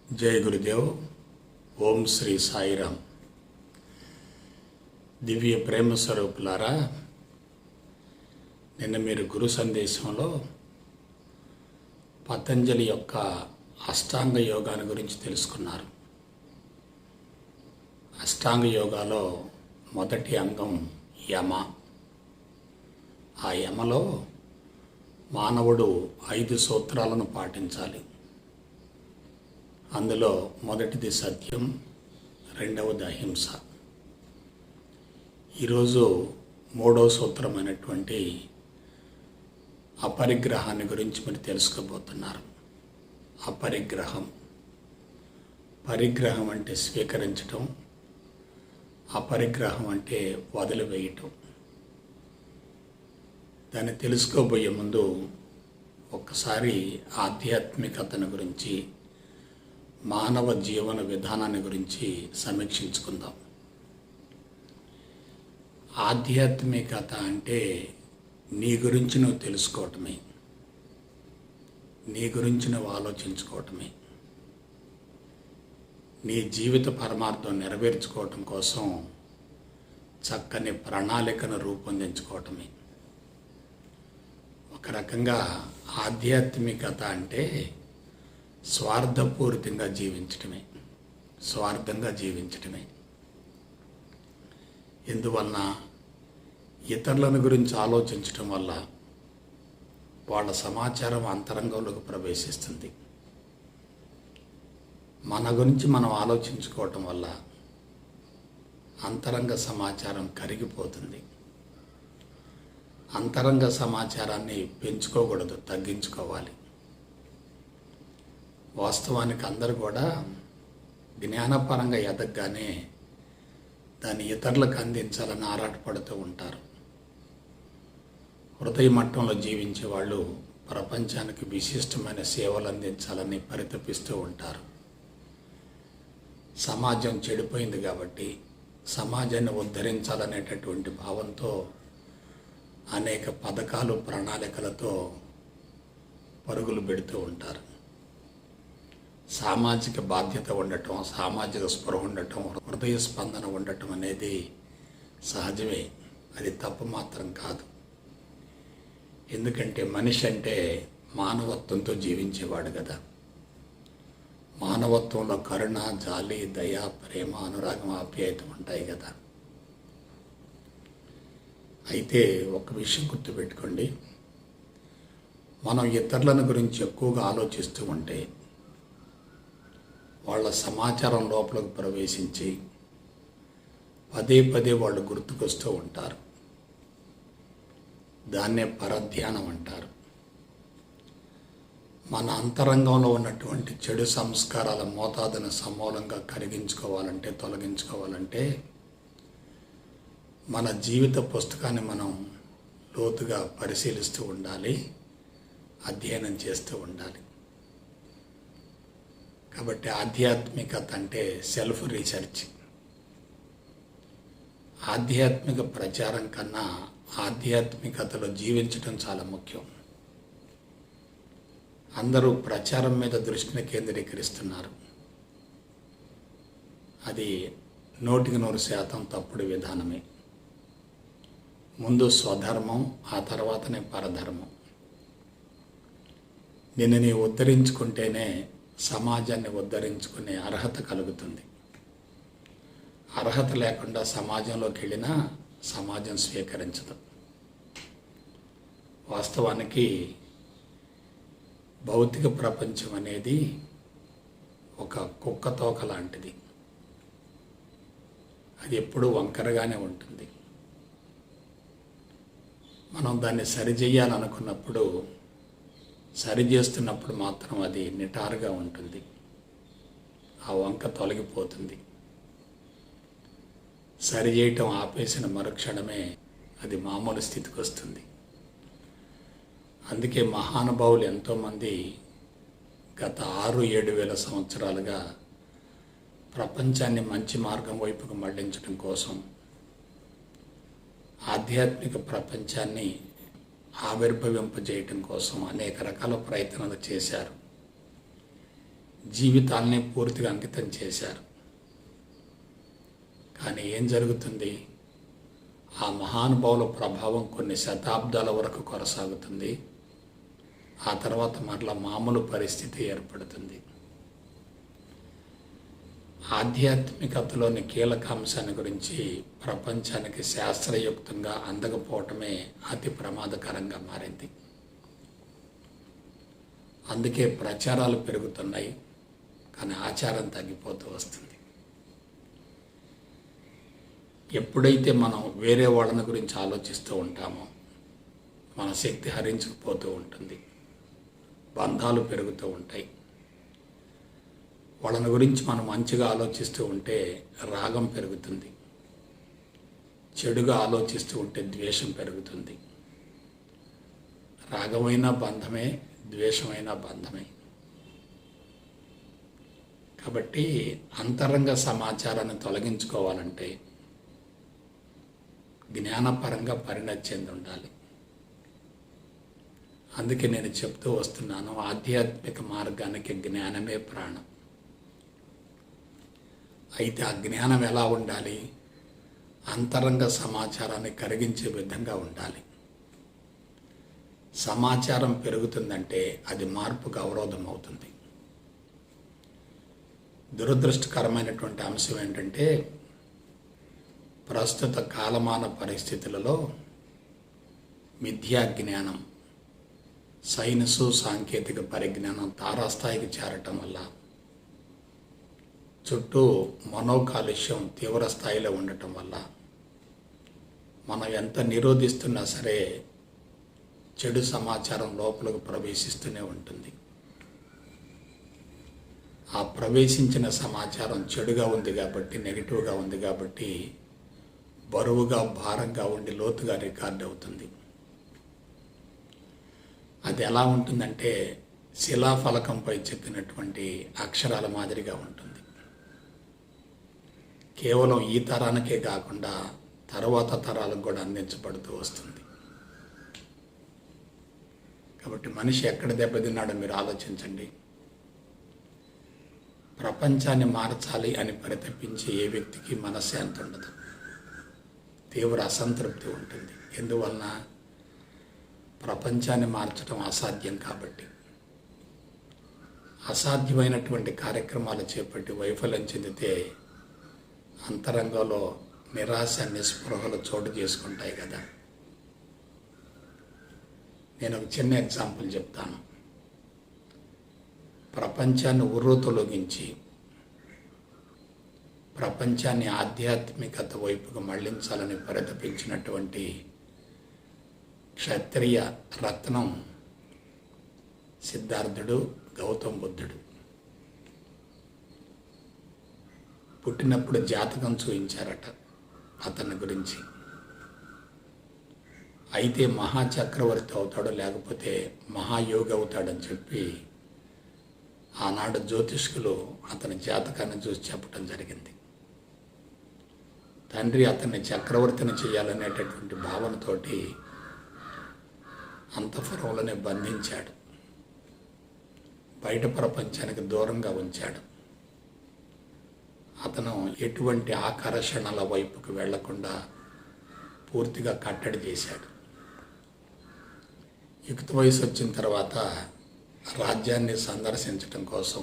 జై గురుదేవ్. ఓం శ్రీ సాయిరామ్. దివ్య ప్రేమ స్వరూపులారా, నిన్న మీరు గురు సందేశంలో పతంజలి యొక్క అష్టాంగ యోగాన్ని గురించి తెలుసుకున్నారు. అష్టాంగ యోగాలో మొదటి అంగం యమ. ఆ యమలో మానవుడు 5 సూత్రాలను పాటించాలి. అందులో మొదటిది సత్యం, రెండవది అహింస. ఈరోజు 3వ సూత్రమైనటువంటి అపరిగ్రహాన్ని గురించి మీరు తెలుసుకోబోతున్నారు. అపరిగ్రహం, పరిగ్రహం అంటే స్వీకరించటం, అపరిగ్రహం అంటే వదిలివేయటం. దాన్ని తెలుసుకోబోయే ముందు ఒక్కసారి ఆధ్యాత్మికతను గురించి, మానవ జీవన విధానాన్ని గురించి సమీక్షించుకుందాం. ఆధ్యాత్మికత అంటే నీ గురించి నువ్వు తెలుసుకోవటమే, నీ గురించి నువ్వు ఆలోచించుకోవటమే, నీ జీవిత పరమార్థం నెరవేర్చుకోవటం కోసం చక్కని ప్రణాళికను రూపొందించుకోవటమే. ఒక రకంగా ఆధ్యాత్మికత అంటే స్వార్థపూరితంగా జీవించటమే, స్వార్థంగా జీవించటమే. ఎందువలన ఇతరులను గురించి ఆలోచించటం వల్ల వాళ్ళ సమాచారం అంతరంగంలోకి ప్రవేశిస్తుంది. మన గురించి మనం ఆలోచించుకోవటం వల్ల అంతరంగ సమాచారం కరిగిపోతుంది. అంతరంగ సమాచారాన్ని పెంచుకోకూడదు, తగ్గించుకోవాలి. వాస్తవానికి అందరూ కూడా జ్ఞానపరంగా ఎదగగానే దాన్ని ఇతరులకు అందించాలని ఆరాటపడుతూ ఉంటారు. హృదయ మట్టంలో జీవించే వాళ్ళు ప్రపంచానికి విశిష్టమైన సేవలు అందించాలని పరితపిస్తూ ఉంటారు. సమాజం చెడిపోయింది కాబట్టి సమాజాన్ని ఉద్ధరించాలనేటటువంటి భావంతో అనేక పథకాలు, ప్రణాళికలతో పరుగులు పెడుతూ ఉంటారు. సామాజిక బాధ్యత ఉండటం, సామాజిక స్పృహ ఉండటం, హృదయ స్పందన ఉండటం అనేది సహజమే. అది తప్పు మాత్రం కాదు. ఎందుకంటే మనిషి అంటే మానవత్వంతో జీవించేవాడు కదా. మానవత్వంలో కరుణ, జాలి, దయ, ప్రేమ, అనురాగం, ఆప్యాయత ఉంటాయి కదా. అయితే ఒక విషయం గుర్తుపెట్టుకోండి, మనం ఇతరులను గురించి ఎక్కువగా ఆలోచిస్తూ ఉంటే వాళ్ళ సమాచారం లోపలికి ప్రవేశించి పదే పదే వాళ్ళు గుర్తుకొస్తూ ఉంటారు. దాన్నే పరధ్యానం అంటారు. మన అంతరంగంలో ఉన్నటువంటి చెడు సంస్కారాల మోతాదును సమూలంగా కరిగించుకోవాలంటే, తొలగించుకోవాలంటే మన జీవిత పుస్తకాన్ని మనం లోతుగా పరిశీలిస్తూ ఉండాలి, అధ్యయనం చేస్తూ ఉండాలి. కాబట్టి ఆధ్యాత్మికత అంటే సెల్ఫ్ రీసెర్చ్. ఆధ్యాత్మిక ప్రచారం కన్నా ఆధ్యాత్మికతలో జీవించడం చాలా ముఖ్యం. అందరూ ప్రచారం మీద దృష్టిని కేంద్రీకరిస్తున్నారు. అది 100% తప్పుడు విధానమే. ముందు స్వధర్మం, ఆ తర్వాతనే పరధర్మం. నిన్ను నీ ఉద్ధరించుకుంటేనే సమాజాన్ని ఉద్ధరించుకునే అర్హత కలుగుతుంది. అర్హత లేకుండా సమాజంలోకి వెళ్ళినా సమాజం స్వీకరించదు. వాస్తవానికి భౌతిక ప్రపంచం అనేది ఒక కుక్క తోక లాంటిది. అది ఎప్పుడూ వంకరగానే ఉంటుంది. మనం దాన్ని సరిచేయాలనుకున్నప్పుడు, సరిచేస్తున్నప్పుడు మాత్రం అది నిటారుగా ఉంటుంది. ఆ వంక తొలగిపోతుంది. సరిచేయటం ఆపేసిన మరుక్షణమే అది మామూలు స్థితికి వస్తుంది. అందుకే మహానుభావులు ఎంతోమంది గత 6-7 వేల సంవత్సరాలుగా ప్రపంచాన్ని మంచి మార్గం వైపుకు మళ్లించడం కోసం, ఆధ్యాత్మిక ప్రపంచాన్ని ఆవిర్భవింపజేయటం కోసం అనేక రకాల ప్రయత్నాలు చేశారు. జీవితాల్ని పూర్తిగా అంకితం చేశారు. కానీ ఏం జరుగుతుంది? ఆ మహానుభావుల ప్రభావం కొన్ని శతాబ్దాల వరకు కొనసాగుతుంది. ఆ తర్వాత మరలా మామూలు పరిస్థితి ఏర్పడుతుంది. ఆధ్యాత్మికతలోని కీలక అంశాన్ని గురించి ప్రపంచానికి శాస్త్రయుక్తంగా అందకపోవటమే అతి ప్రమాదకరంగా మారింది. అందుకే ప్రచారాలు పెరుగుతున్నాయి, కానీ ఆచారం తగ్గిపోతూ వస్తుంది. ఎప్పుడైతే మనం వేరే వాళ్ళని గురించి ఆలోచిస్తూ ఉంటామో మన శక్తి హరించుకుపోతూ ఉంటుంది, బంధాలు పెరుగుతూ ఉంటాయి. వాళ్ళని గురించి మనం మంచిగా ఆలోచిస్తూ ఉంటే రాగం పెరుగుతుంది, చెడుగా ఆలోచిస్తూ ఉంటే ద్వేషం పెరుగుతుంది. రాగమైన బంధమే, ద్వేషమైన బంధమే. కాబట్టి అంతరంగ సమాచారాన్ని తొలగించుకోవాలంటే జ్ఞానపరంగా పరిణతి చెంది ఉండాలి. అందుకే నేను చెప్తూ వస్తున్నాను, ఆధ్యాత్మిక మార్గానికి జ్ఞానమే ప్రాణం. అయితే ఆ జ్ఞానం ఎలా ఉండాలి? అంతరంగ సమాచారాన్ని కరిగించే విధంగా ఉండాలి. సమాచారం పెరుగుతుందంటే అది మార్పుకు అవరోధం అవుతుంది. దురదృష్టకరమైనటువంటి అంశం ఏంటంటే, ప్రస్తుత కాలమాన పరిస్థితులలో మిథ్యా జ్ఞానం, సైన్సు సాంకేతిక పరిజ్ఞానం తారాస్థాయికి చేరటం వల్ల చుట్టూ మనోకాలుష్యం తీవ్ర స్థాయిలో ఉండటం వల్ల మనం ఎంత నిరోధిస్తున్నా సరే చెడు సమాచారం లోపలకు ప్రవేశిస్తూనే ఉంటుంది. ఆ ప్రవేశించిన సమాచారం చెడుగా ఉంది కాబట్టి, నెగిటివ్గా ఉంది కాబట్టి బరువుగా, భారంగా ఉండి లోతుగా రికార్డ్ అవుతుంది. అది ఎలా ఉంటుందంటే శిలాఫలకంపై చెక్కినటువంటి అక్షరాల మాదిరిగా ఉంటుంది. కేవలం ఈ తరానికే కాకుండా తర్వాత తరాలకు కూడా అందించబడుతూ వస్తుంది. కాబట్టి మనిషి ఎక్కడ దెబ్బతిన్నాడో మీరు ఆలోచించండి. ప్రపంచాన్ని మార్చాలి అని పరితపించే ఏ వ్యక్తికి మనశ్శాంతి ఉండదు, తీవ్ర అసంతృప్తి ఉంటుంది. ఎందువలన? ప్రపంచాన్ని మార్చడం అసాధ్యం కాబట్టి. అసాధ్యమైనటువంటి కార్యక్రమాలు చేపట్టి వైఫల్యం చెందితే అంతరంగంలో నిరాశ, నిస్పృహలు చోటు చేసుకుంటాయి కదా. నేను ఒక చిన్న ఎగ్జాంపుల్ చెప్తాను. ప్రపంచాన్ని ఉర్రూతొలగించి ప్రపంచాన్ని ఆధ్యాత్మికత వైపుకు మళ్లించాలని పరితపించినటువంటి క్షత్రియ రత్నం సిద్ధార్థుడు, గౌతమ బుద్ధుడు. పుట్టినప్పుడు జాతకం చూయించారట అతని గురించి. అయితే మహాచక్రవర్తి అవుతాడు, లేకపోతే మహాయోగి అవుతాడని చెప్పి ఆనాడు జ్యోతిష్కులు అతని జాతకాన్ని చూసి చెప్పడం జరిగింది. తండ్రి అతన్ని చక్రవర్తిని చేయాలనేటటువంటి భావనతోటి అంతఃపురంలోనే బంధించాడు, బయట ప్రపంచానికి దూరంగా ఉంచాడు. అతను ఎటువంటి ఆకర్షణల వైపుకు వెళ్లకుండా పూర్తిగా కట్టడి చేశాడు. యుక్త వయసు వచ్చిన తర్వాత రాజ్యాన్ని సందర్శించటం కోసం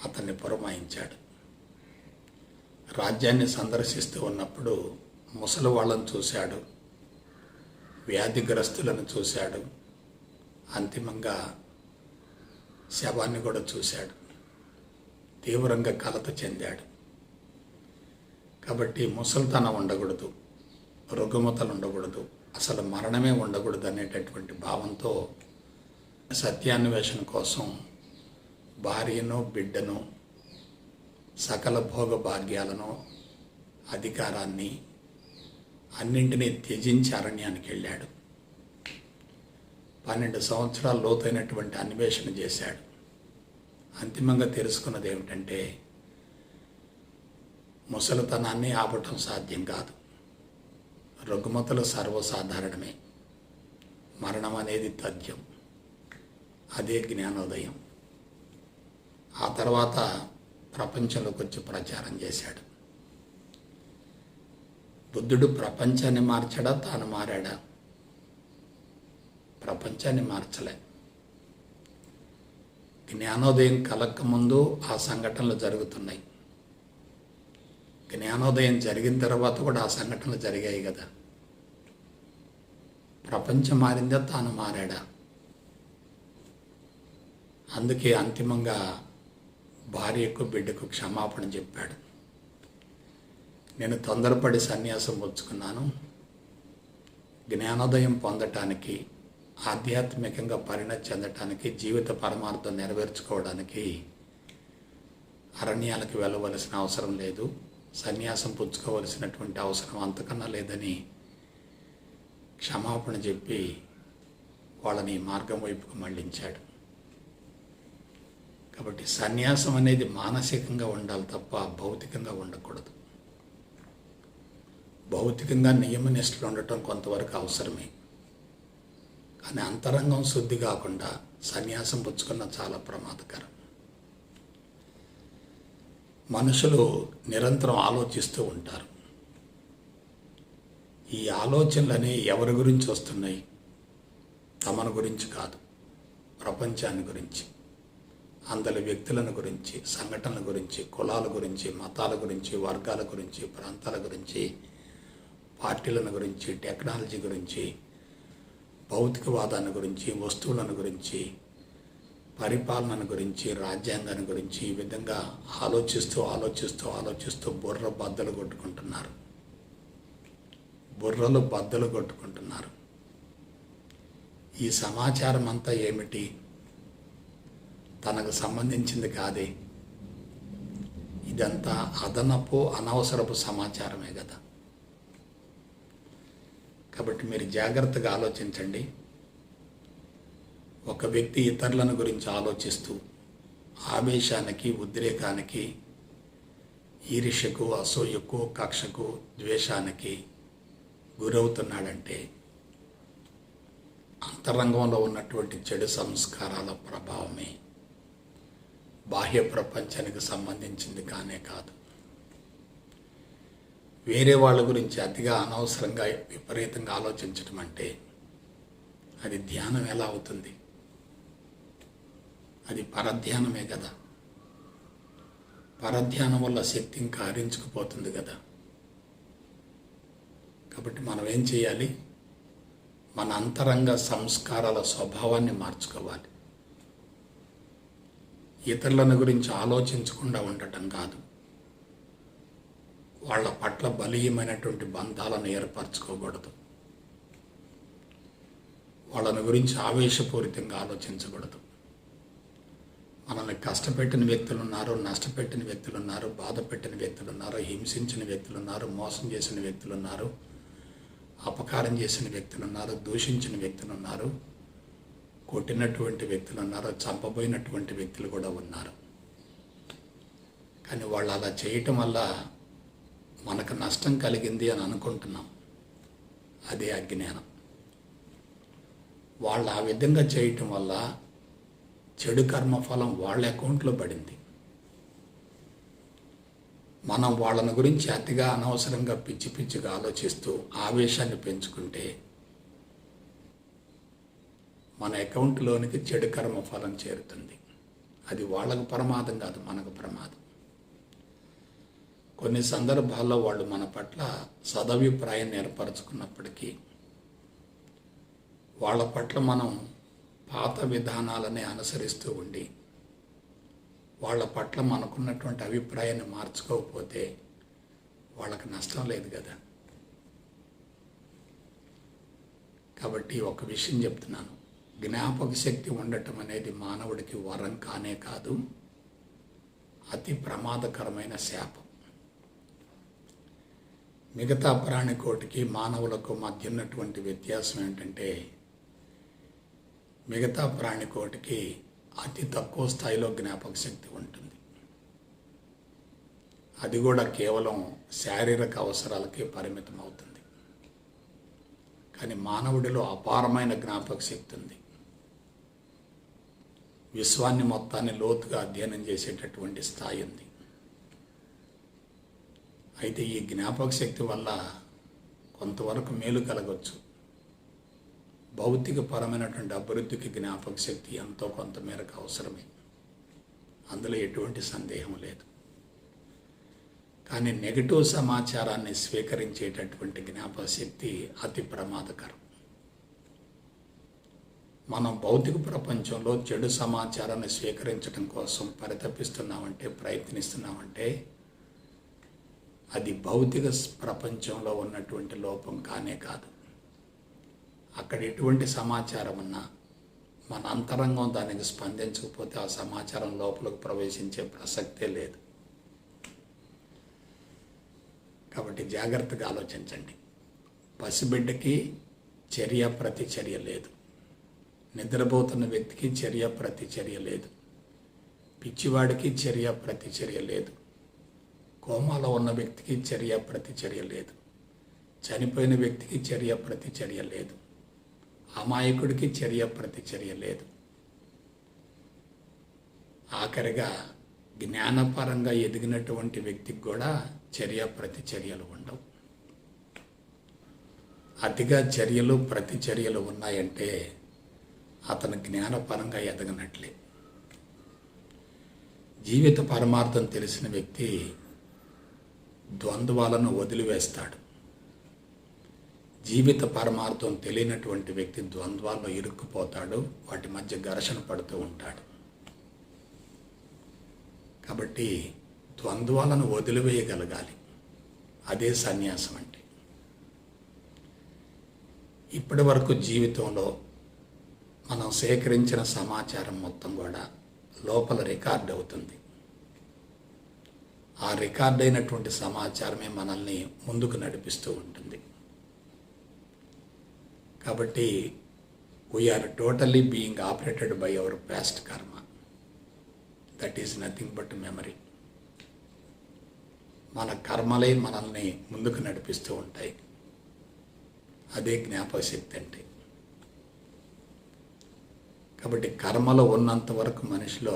అతన్ని పురమాయించాడు. రాజ్యాన్ని సందర్శిస్తూ ఉన్నప్పుడు ముసలి వాళ్ళను చూశాడు, వ్యాధిగ్రస్తులను చూశాడు, అంతిమంగా శవాన్ని కూడా చూశాడు. తీవ్రంగా కలత చెందాడు. కాబట్టి ముసలితనం ఉండకూడదు, రుగ్మతలు ఉండకూడదు, అసలు మరణమే ఉండకూడదు అనేటటువంటి భావంతో సత్యాన్వేషణ కోసం భార్యను, బిడ్డను, సకల భోగ భాగ్యాలను, అధికారాన్ని అన్నింటినీ త్యజించి అరణ్యానికి వెళ్ళాడు. 12 సంవత్సరాలు లోతైనటువంటి అన్వేషణ చేశాడు. అంతిమంగా తెలుసుకున్నది ఏమిటంటే, ముసలితనాన్ని ఆపటం సాధ్యం కాదు, రుగ్మతలు సర్వసాధారణమే, మరణం అనేది తథ్యం. అదే జ్ఞానోదయం. ఆ తర్వాత ప్రపంచంలోకి వచ్చి ప్రచారం చేశాడు. బుద్ధుడు ప్రపంచాన్ని మార్చాడా, తాను మారాడా? ప్రపంచాన్ని మార్చలే. జ్ఞానోదయం కలక్కముందు ఆ సంఘటనలు జరుగుతున్నాయి. జ్ఞానోదయం జరిగిన తర్వాత కూడా ఆ సంఘటనలు జరిగాయి కదా. ప్రపంచం మారిందా, తాను మారాడా? అందుకే అంతిమంగా భార్యకు బిడ్డకు క్షమాపణ చెప్పాడు. నేను తొందరపడి సన్యాసం పుచ్చుకున్నాను. జ్ఞానోదయం పొందటానికి, ఆధ్యాత్మికంగా పరిణతి చెందటానికి, జీవిత పరమార్థం నెరవేర్చుకోవడానికి అరణ్యాలకు వెళ్ళవలసిన అవసరం లేదు, సన్యాసం పుచ్చుకోవలసినటువంటి అవసరం అంతకన్నా లేదని క్షమాపణ చెప్పి వాళ్ళని మార్గం వైపుకు మళ్ళించాడు. కాబట్టి సన్యాసం అనేది మానసికంగా ఉండాలి తప్ప భౌతికంగా ఉండకూడదు. భౌతికంగా నియమనిష్టలు ఉండటం కొంతవరకు అవసరమే, కానీ అంతరంగం శుద్ధి కాకుండా సన్యాసం పుచ్చుకున్న చాలా ప్రమాదకరం. మనుషులు నిరంతరం ఆలోచిస్తూ ఉంటారు. ఈ ఆలోచనలని ఎవరి గురించి వస్తున్నాయి? తమను గురించి కాదు, ప్రపంచాన్ని గురించి, అందరి వ్యక్తులను గురించి, సంఘటనల గురించి, కులాల గురించి, మతాల గురించి, వర్గాల గురించి, ప్రాంతాల గురించి, పార్టీలను గురించి, టెక్నాలజీ గురించి, భౌతికవాదాన్ని గురించి, వస్తువులను గురించి, పరిపాలన గురించి, రాజ్యాంగాన్ని గురించి ఈ విధంగా ఆలోచిస్తూ ఆలోచిస్తూ ఆలోచిస్తూ బుర్ర బద్దలు కొట్టుకుంటున్నారు. బుర్రలు బద్దలు కొట్టుకుంటున్నారు. ఈ సమాచారం అంతా ఏమిటి? తనకు సంబంధించింది కాదే. ఇదంతా అదనపు అనవసరపు సమాచారమే కదా. కాబట్టి మీరు జాగ్రత్తగా ఆలోచించండి. ఒక వ్యక్తి ఇతరులను గురించి ఆలోచిస్తూ ఆవేశానికి, ఉద్రేకానికి, ఈర్ష్యకు, అసూయకు, కక్షకు, ద్వేషానికి గురవుతున్నాడంటే అంతరంగంలో ఉన్నటువంటి చెడు సంస్కారాల ప్రభావమే, బాహ్య ప్రపంచానికి సంబంధించింది కానే కాదు. వేరే వాళ్ళ గురించి అతిగా అనవసరంగా విపరీతంగా ఆలోచించడం అంటే అది ధ్యానం ఎలా అవుతుంది? అది పరధ్యానమే కదా. పరధ్యానం వల్ల శక్తి ఇంకా హరించుకుపోతుంది కదా. కాబట్టి మనం ఏం చేయాలి? మన అంతరంగ సంస్కారాల స్వభావాన్ని మార్చుకోవాలి. ఇతరులను గురించి ఆలోచించకుండా ఉండటం కాదు, వాళ్ళ పట్ల బలీయమైనటువంటి బంధాలను ఏర్పరచుకోకూడదు. వాళ్ళని గురించి ఆవేశపూరితంగా ఆలోచించకూడదు. మనల్ని కష్టపెట్టిన వ్యక్తులు ఉన్నారు, నష్టపెట్టిన వ్యక్తులు ఉన్నారు, బాధ పెట్టిన వ్యక్తులు ఉన్నారు, హింసించిన వ్యక్తులు ఉన్నారు, మోసం చేసిన వ్యక్తులు ఉన్నారు, అపకారం చేసిన వ్యక్తులు ఉన్నారు, దూషించిన వ్యక్తులు ఉన్నారు, కొట్టినటువంటి వ్యక్తులు ఉన్నారు, చంపబోయినటువంటి వ్యక్తులు కూడా ఉన్నారు. కానీ వాళ్ళు అలా చేయటం వల్ల మనకు నష్టం కలిగింది అని అనుకుంటున్నాం. అదే అజ్ఞానం. వాళ్ళు ఆ విధంగా చేయటం వల్ల చెడు కర్మఫలం వాళ్ళ అకౌంట్లో పడింది. మనం వాళ్ళని గురించి అతిగా అనవసరంగా పిచ్చి పిచ్చిగా ఆలోచిస్తూ ఆవేశాన్ని పెంచుకుంటే మన అకౌంట్లోనికి చెడు కర్మఫలం చేరుతుంది. అది వాళ్ళకు ప్రమాదం కాదు, మనకు ప్రమాదం. కొన్ని సందర్భాల్లో వాళ్ళు మన పట్ల సదభిప్రాయాన్ని ఏర్పరచుకున్నప్పటికీ వాళ్ళ పట్ల మనం పాత విధానాలని అనుసరిస్తూ ఉండి వాళ్ళ పట్ల మనకున్నటువంటి అభిప్రాయాన్ని మార్చుకోకపోతే వాళ్ళకి నష్టం లేదు కదా. కాబట్టి ఒక విషయం చెప్తున్నాను, జ్ఞాపక శక్తి ఉండటం అనేది మానవుడికి వరం కానే కాదు, అతి ప్రమాదకరమైన శాపం. మిగతా ప్రాణికోటికి మానవులకు మధ్య ఉన్నటువంటి వ్యత్యాసం ఏంటంటే, మిగతా ప్రాణికోటికి అతి తక్కువ స్థాయిలో జ్ఞాపక శక్తి ఉంటుంది. అది కూడా కేవలం శారీరక అవసరాలకే పరిమితం అవుతుంది. కానీ మానవుడిలో అపారమైన జ్ఞాపక శక్తి ఉంది. విశ్వాన్ని మొత్తాన్ని లోతుగా అధ్యయనం చేసేటటువంటి స్థాయి ఉంది. అయితే ఈ జ్ఞాపక శక్తి వల్ల కొంతవరకు మేలు కలగవచ్చు. భౌతిక పరమైనటువంటి అభివృద్ధికి జ్ఞాపక శక్తి ఎంతో కొంత మేరకు అవసరమే, అందులో ఎటువంటి సందేహం లేదు. కానీ నెగటివ్ సమాచారాన్ని స్వీకరించేటటువంటి జ్ఞాపక శక్తి అతి ప్రమాదకరం. మనం భౌతిక ప్రపంచంలో చెడు సమాచారాన్ని స్వీకరించడం కోసం పరితపిస్తున్నామంటే, ప్రయత్నిస్తున్నామంటే అది భౌతిక ప్రపంచంలో ఉన్నటువంటి లోపం కానే కాదు. అక్కడ ఎటువంటి సమాచారం ఉన్నా మన అంతరంగం దానికి స్పందించకపోతే ఆ సమాచారం లోపలికి ప్రవేశించే ప్రసక్తే లేదు. కాబట్టి జాగ్రత్తగా ఆలోచించండి. పసిబిడ్డకి చర్య ప్రతిచర్య లేదు, నిద్రపోతున్న వ్యక్తికి చర్య ప్రతిచర్య లేదు, పిచ్చివాడికి చర్య ప్రతిచర్య లేదు, కోమాలో ఉన్న వ్యక్తికి చర్య ప్రతిచర్య లేదు, చనిపోయిన వ్యక్తికి చర్య ప్రతిచర్య లేదు, అమాయకుడికి చర్య ప్రతిచర్య లేదు. ఆఖరిగా జ్ఞానపరంగా ఎదిగినటువంటి వ్యక్తికి కూడా చర్య ప్రతిచర్యలు ఉండవు. అతిగా చర్యలు ప్రతిచర్యలు ఉన్నాయంటే అతను జ్ఞానపరంగా ఎదగనట్లే. జీవిత పరమార్థం తెలిసిన వ్యక్తి ద్వంద్వాలను వదిలివేస్తాడు. జీవిత పరమార్థం తెలియనటువంటి వ్యక్తి ద్వంద్వాల్లో ఇరుక్కుపోతాడు, వాటి మధ్య ఘర్షణ పడుతూ ఉంటాడు. కాబట్టి ద్వంద్వాలను వదిలివేయగలగాలి, అదే సన్యాసం అంటే. ఇప్పటి వరకు జీవితంలో మనం సేకరించిన సమాచారం మొత్తం కూడా లోపల రికార్డ్ అవుతుంది. ఆ రికార్డ్ అయినటువంటి సమాచారమే మనల్ని ముందుకు నడిపిస్తూ ఉంటుంది. కాబట్టి we are totally being operated by our past karma. That is nothing but memory. మన కర్మలే మనల్ని ముందుకు నడిపిస్తూ ఉంటాయి. అదే జ్ఞాపక శక్తి అంటే. కాబట్టి కర్మలో ఉన్నంత వరకు మనిషిలో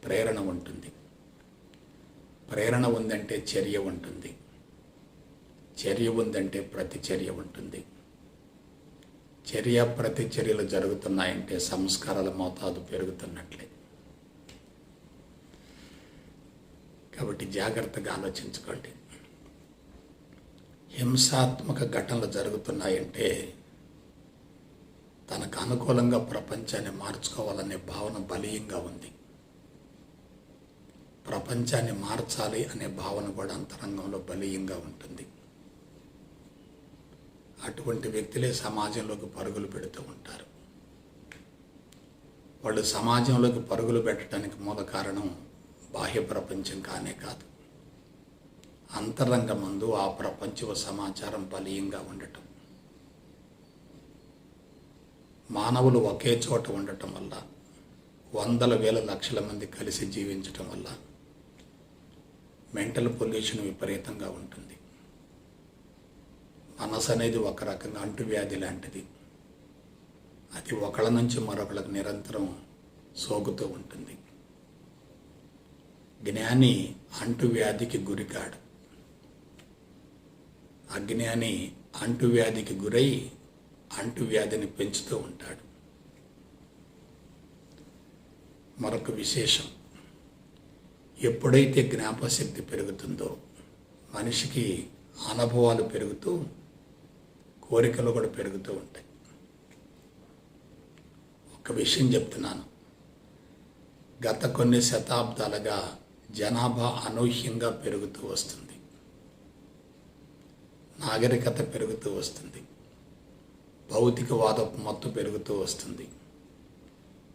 ప్రేరణ ఉంటుంది. ప్రేరణ ఉందంటే చర్య ఉంటుంది, చర్య ఉందంటే ప్రతిచర్య ఉంటుంది. చర్య ప్రతిచర్యలు జరుగుతున్నాయంటే సంస్కారాల మోతాదు పెరుగుతున్నట్లే. కాబట్టి జాగ్రత్తగా ఆలోచించుకోండి. హింసాత్మక ఘటనలు జరుగుతున్నాయంటే తనకు అనుకూలంగా ప్రపంచాన్ని మార్చుకోవాలనే భావన బలీయంగా ఉంది. ప్రపంచాన్ని మార్చాలి అనే భావన కూడా అంతరంగంలో బలీయంగా ఉంటుంది. అటువంటి వ్యక్తులే సమాజంలోకి పరుగులు పెడుతూ ఉంటారు. వాళ్ళు సమాజంలోకి పరుగులు పెట్టడానికి మూల కారణం బాహ్య ప్రపంచం కానే కాదు, అంతరంగమందు ఆ ప్రపంచ సమాచారం బలీయంగా ఉండటం. మానవులు ఒకే చోట ఉండటం వల్ల, వందల వేల లక్షల మంది కలిసి జీవించటం వల్ల మెంటల్ పొల్యూషన్ విపరీతంగా ఉంటుంది. మనసు అనేది ఒక రకంగా అంటువ్యాధి లాంటిది. అది ఒకళ్ళ నుంచి మరొకళ్ళకి నిరంతరం సోకుతూ ఉంటుంది. జ్ఞాని అంటువ్యాధికి గురికాడు. అజ్ఞాని అంటువ్యాధికి గురై అంటువ్యాధిని పెంచుతూ ఉంటాడు. మరొక విశేషం, ఎప్పుడైతే జ్ఞాపకశక్తి పెరుగుతుందో మనిషికి అనుభవాలు పెరుగుతూ కోరికలు కూడా పెరుగుతూ ఉంటాయి. ఒక విషయం చెప్తున్నాను, గత కొన్ని శతాబ్దాలుగా జనాభా అనూహ్యంగా పెరుగుతూ వస్తుంది, నాగరికత పెరుగుతూ వస్తుంది, భౌతికవాదపు మత్తు పెరుగుతూ వస్తుంది,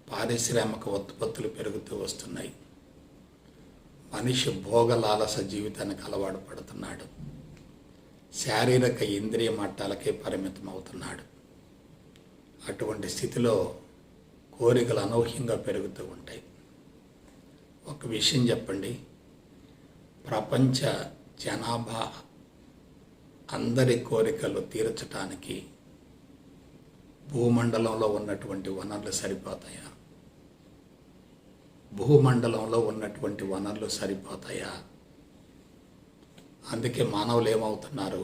పారిశ్రామిక ఉత్పత్తులు పెరుగుతూ వస్తున్నాయి. మనిషి భోగలాలస జీవితానికి అలవాటు పడుతున్నాడు. శారీరక ఇంద్రియ మట్టాలకే పరిమితం అవుతున్నాడు. అటువంటి స్థితిలో కోరికలు అనూహ్యంగా పెరుగుతూ ఉంటాయి. ఒక విషయం చెప్పండి, ప్రపంచ జనాభా అందరి కోరికలు తీర్చడానికి భూమండలంలో ఉన్నటువంటి వనరులు సరిపోతాయా? భూమండలంలో ఉన్నటువంటి వనరులు సరిపోతాయా? అందుకే మానవులు ఏమవుతున్నారు,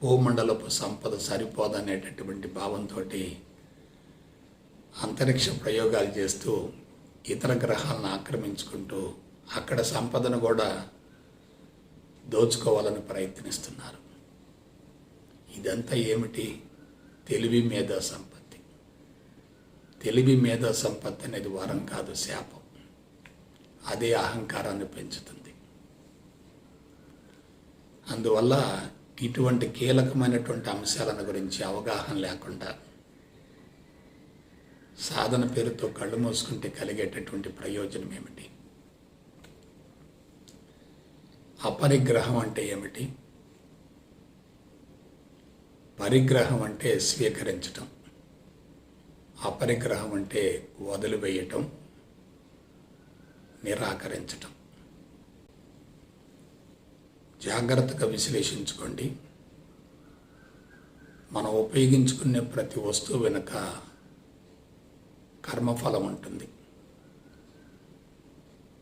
భూమండలపు సంపద సరిపోదనేటటువంటి భావంతో అంతరిక్ష ప్రయోగాలు చేస్తూ ఇతర గ్రహాలను ఆక్రమించుకుంటూ అక్కడ సంపదను కూడా దోచుకోవాలని ప్రయత్నిస్తున్నారు. ఇదంతా ఏమిటి? తెలివి మేధా సంపత్తి. తెలివి మేధా సంపత్తి అనేది వరం కాదు, శాపం. అదే అహంకారాన్ని పెంచుతుంది. అందువల్ల ఇటువంటి కీలకమైనటువంటి అంశాలను గురించి అవగాహన లేకుండా సాధన పేరుతో కళ్ళు మూసుకుంటే కలిగేటటువంటి ప్రయోజనం ఏమిటి? అపరిగ్రహం అంటే ఏమిటి? పరిగ్రహం అంటే స్వీకరించటం, అపరిగ్రహం అంటే వదిలివేయటం, నిరాకరించటం. జాగ్రత్తగా విశ్లేషించుకోండి. మనం ఉపయోగించుకునే ప్రతి వస్తువు వెనుక కర్మఫలం ఉంటుంది.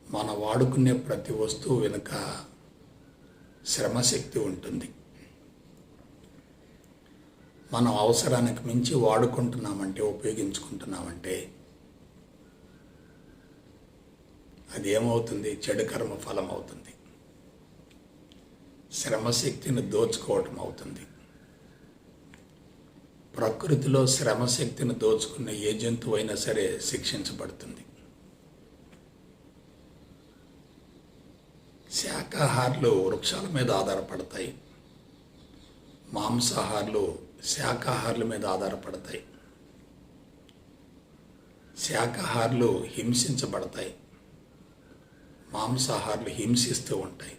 మనం వాడుకునే ప్రతి వస్తువు వెనుక శ్రమశక్తి ఉంటుంది. మనం అవసరానికి మించి వాడుకుంటున్నామంటే, ఉపయోగించుకుంటున్నామంటే అది ఏమవుతుంది? చెడు కర్మ ఫలం అవుతుంది. శ్రమశక్తిని దోచుకోవటం అవుతుంది. ప్రకృతిలో శ్రమశక్తిని దోచుకున్న ఏ జంతువు అయినా సరే శిక్షించబడుతుంది. శాకాహారులు వృక్షాల మీద ఆధారపడతాయి, మాంసాహారులు శాకాహారుల మీద ఆధారపడతాయి. శాకాహారులు హింసించబడతాయి, మాంసాహారులు హింసిస్తూ ఉంటాయి.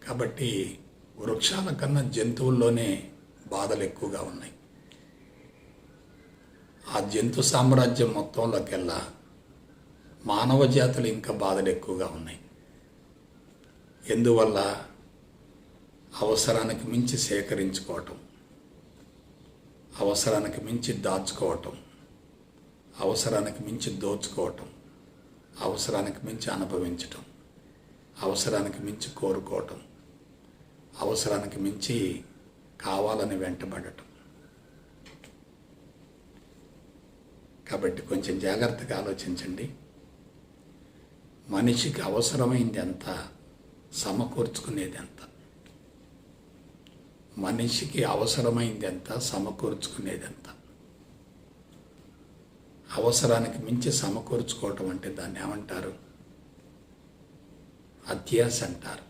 కాబట్టి వృక్షాల కన్నా జంతువుల్లోనే బాధలు ఎక్కువగా ఉన్నాయి. ఆ జంతు సామ్రాజ్యం మొత్తంలోకెల్లా మానవ జాతులు ఇంకా బాధలు ఎక్కువగా ఉన్నాయి. ఎందువల్ల? అవసరానికి మించి సేకరించుకోవటం, అవసరానికి మించి దాచుకోవటం, అవసరానికి మించి దోచుకోవటం, అవసరానికి మించి అనుభవించటం, అవసరానికి మించి కోరుకోవటం, అవసరానికి మించి కావాలని వెంటబడటం. కాబట్టి కొంచెం జాగ్రత్తగా ఆలోచించండి. మనిషికి అవసరమైంది ఎంత, సమకూర్చుకునేది ఎంత? మనిషికి అవసరమైంది ఎంత, సమకూర్చుకునేది ఎంత? అవసరానికి మించి సమకూర్చుకోవటం అంటే దాన్ని ఏమంటారు? అత్యాశ అంటారు,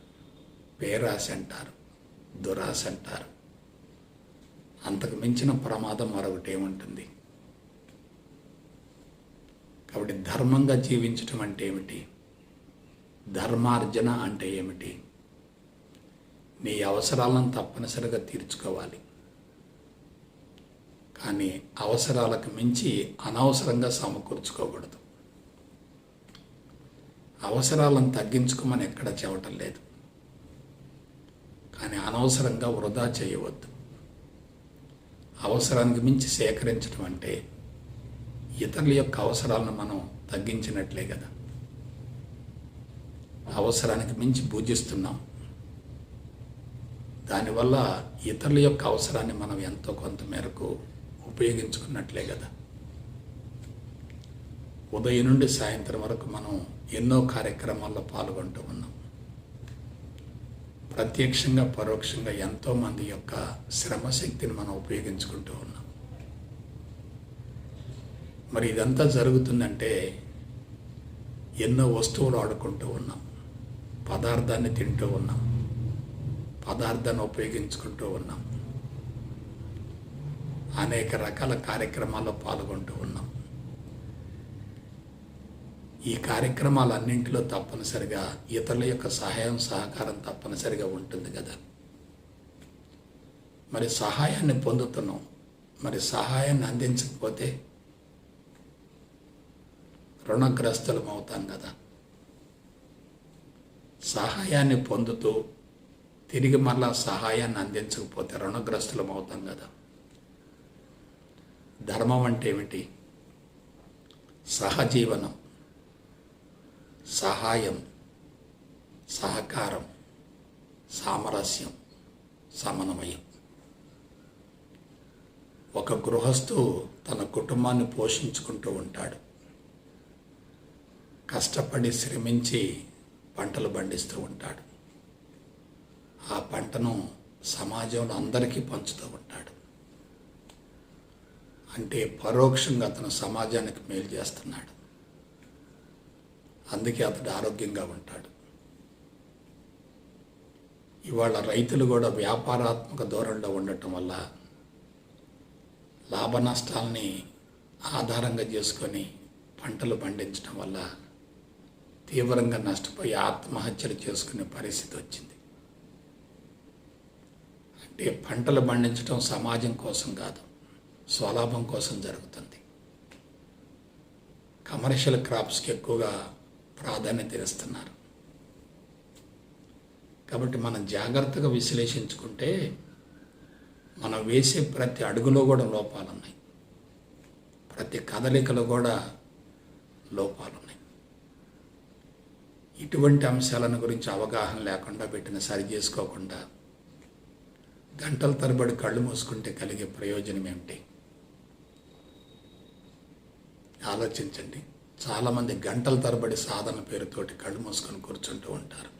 పేరాశ అంటారు, దురాశ అంటారు. అంతకు మించిన ప్రమాదం మరొకటి ఏముంటుంది? కాబట్టి ధర్మంగా జీవించటం అంటే ఏమిటి? ధర్మార్జన అంటే ఏమిటి? నీ అవసరాలను తప్పనిసరిగా తీర్చుకోవాలి, కానీ అవసరాలకు మించి అనవసరంగా సమకూర్చుకోకూడదు. అవసరాలను తగ్గించుకోమని ఎక్కడ చెప్పటం లేదు, కానీ అనవసరంగా వృధా చేయవద్దు. అవసరానికి మించి సేకరించడం అంటే ఇతరుల యొక్క అవసరాలను మనం తగ్గించినట్లే కదా. అవసరానికి మించి పూజిస్తున్నాం, దానివల్ల ఇతరుల యొక్క అవసరాన్ని మనం ఎంతో కొంత మేరకు ఉపయోగించుకున్నట్లే కదా. ఉదయం నుండి సాయంత్రం వరకు మనం ఎన్నో కార్యక్రమాల్లో పాల్గొంటూ ఉన్నాం. ప్రత్యక్షంగా పరోక్షంగా ఎంతోమంది యొక్క శ్రమశక్తిని మనం ఉపయోగించుకుంటూ ఉన్నాం. మరి ఇదంతా జరుగుతుందంటే ఎన్నో వస్తువులు ఆడుకుంటూ ఉన్నాం, పదార్థాన్ని తింటూ ఉన్నాం, పదార్థాన్ని ఉపయోగించుకుంటూ ఉన్నాం, అనేక రకాల కార్యక్రమాల్లో పాల్గొంటూ ఉన్నాం. ఈ కార్యక్రమాలన్నింటిలో తప్పనిసరిగా ఇతరుల యొక్క సహాయం సహకారం తప్పనిసరిగా ఉంటుంది కదా. మరి సహాయాన్ని పొందుతున్నాం, మరి సహాయాన్ని అందించకపోతే రుణగ్రస్తులం అవుతాం కదా. సహాయాన్ని పొందుతూ తిరిగి మళ్ళా సహాయాన్ని అందించకపోతే రుణగ్రస్తులం అవుతాం కదా. ధర్మం అంటే ఏమిటి? సహజీవనం, సహాయం, సహకారం, సామరస్యం, సమన్వయం. ఒక గృహస్థు తన కుటుంబాన్ని పోషించుకుంటూ ఉంటాడు. కష్టపడి శ్రమించి పంటలు పండిస్తూ ఉంటాడు. ఆ పంటను సమాజంలో అందరికీ పంచుతూ ఉంటాడు. అంటే పరోక్షంగా అతను సమాజానికి మేలు చేస్తున్నాడు. అందుకే అతడు ఆరోగ్యంగా ఉంటాడు. ఇవాళ రైతులు కూడా వ్యాపారాత్మక ధోరణిలో ఉండటం వల్ల లాభ నష్టాలని ఆధారంగా చేసుకొని పంటలు పండించడం వల్ల తీవ్రంగా నష్టపోయి ఆత్మహత్యలు చేసుకునే పరిస్థితి వచ్చింది. అంటే పంటలు పండించడం సమాజం కోసం కాదు, స్వలాభం కోసం జరుగుతుంది. కమర్షియల్ క్రాప్స్కి ఎక్కువగా ప్రాధాన్యత ఇస్తున్నారు. కాబట్టి మనం జాగ్రత్తగా విశ్లేషించుకుంటే మనం వేసే ప్రతి అడుగులో కూడా లోపాలు ఉన్నాయి, ప్రతి కదలికలో కూడా లోపాలు ఉన్నాయి. ఇటువంటి అంశాలను గురించి అవగాహన లేకుండా వీటిని సరి చేసుకోకుండా గంటల తరబడి కళ్ళు మూసుకుంటే కలిగే ప్రయోజనం ఏమిటి? ఆలోచించండి. చాలామంది గంటల తరబడి సాధన పేరుతోటి కళ్ళు మూసుకొని కూర్చుంటూ ఉంటారు.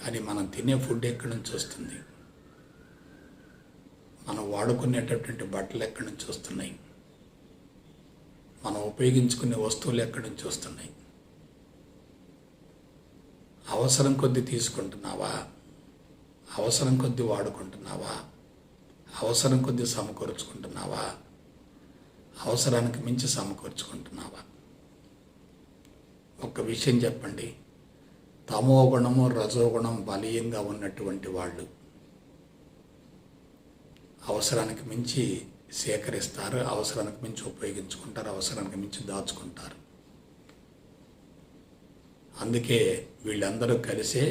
కానీ మనం తినే ఫుడ్ ఎక్కడి నుంచి వస్తుంది? మనం వాడుకునేటటువంటి బట్టలు ఎక్కడి నుంచి వస్తున్నాయి? మనం ఉపయోగించుకునే వస్తువులు ఎక్కడి నుంచి వస్తున్నాయి? అవసరం కొద్దీ తీసుకుంటున్నావా? అవసరం కొద్దీ వాడుకుంటున్నావా? అవసరం కొద్దీ సమకూర్చుకుంటున్నావా? అవసరానికి మించి సమకూర్చుకుంటున్నావా? ఒక విషయం చెప్పండి, తమో గుణము రజోగుణం బలీయంగా ఉన్నటువంటి వాళ్ళు అవసరానికి మించి సేకరిస్తారు, అవసరానికి మించి ఉపయోగించుకుంటారు, అవసరానికి మించి దాచుకుంటారు. అందుకే వీళ్ళందరూ కలిసే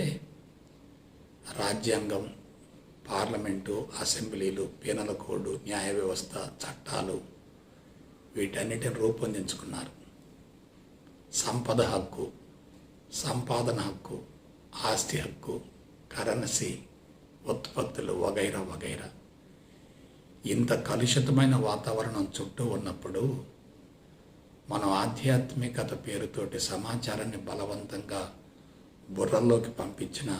రాజ్యాంగం, పార్లమెంటు, అసెంబ్లీలు, పీనల కోడ్, న్యాయ వ్యవస్థ, చట్టాలు వీటన్నిటిని రూపొందించుకున్నారు. సంపద హక్కు, సంపాదన హక్కు, ఆస్తి హక్కు, కరెన్సీ, ఉత్పత్తులు వగైరా వగైరా. ఇంత కలుషితమైన వాతావరణం చుట్టూ ఉన్నప్పుడు మనం ఆధ్యాత్మికత పేరుతోటి సమాచారాన్ని బలవంతంగా బుర్రల్లోకి పంపించినా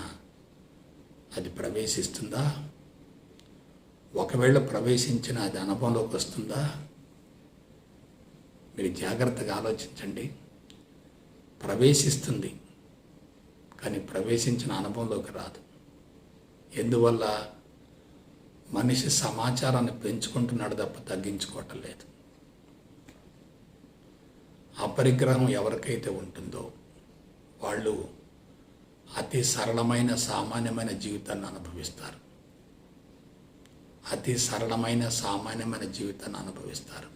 అది ప్రవేశిస్తుందా? ఒకవేళ ప్రవేశించిన అది అనుభవంలోకి వస్తుందా? మీరు జాగ్రత్తగా ఆలోచించండి. ప్రవేశిస్తుంది, కానీ ప్రవేశించిన అనుభవంలోకి రాదు. ఎందువల్ల? మనిషి సమాచారాన్ని పెంచుకుంటున్నాడు తప్ప తగ్గించుకోవటం లేదు. అపరిగ్రహం ఎవరికైతే ఉంటుందో వాళ్ళు అతి సరళమైన సామాన్యమైన జీవితాన్ని అనుభవిస్తారు. అతి సరళమైన సామాన్యమైన జీవితాన్ని అనుభవిస్తారు.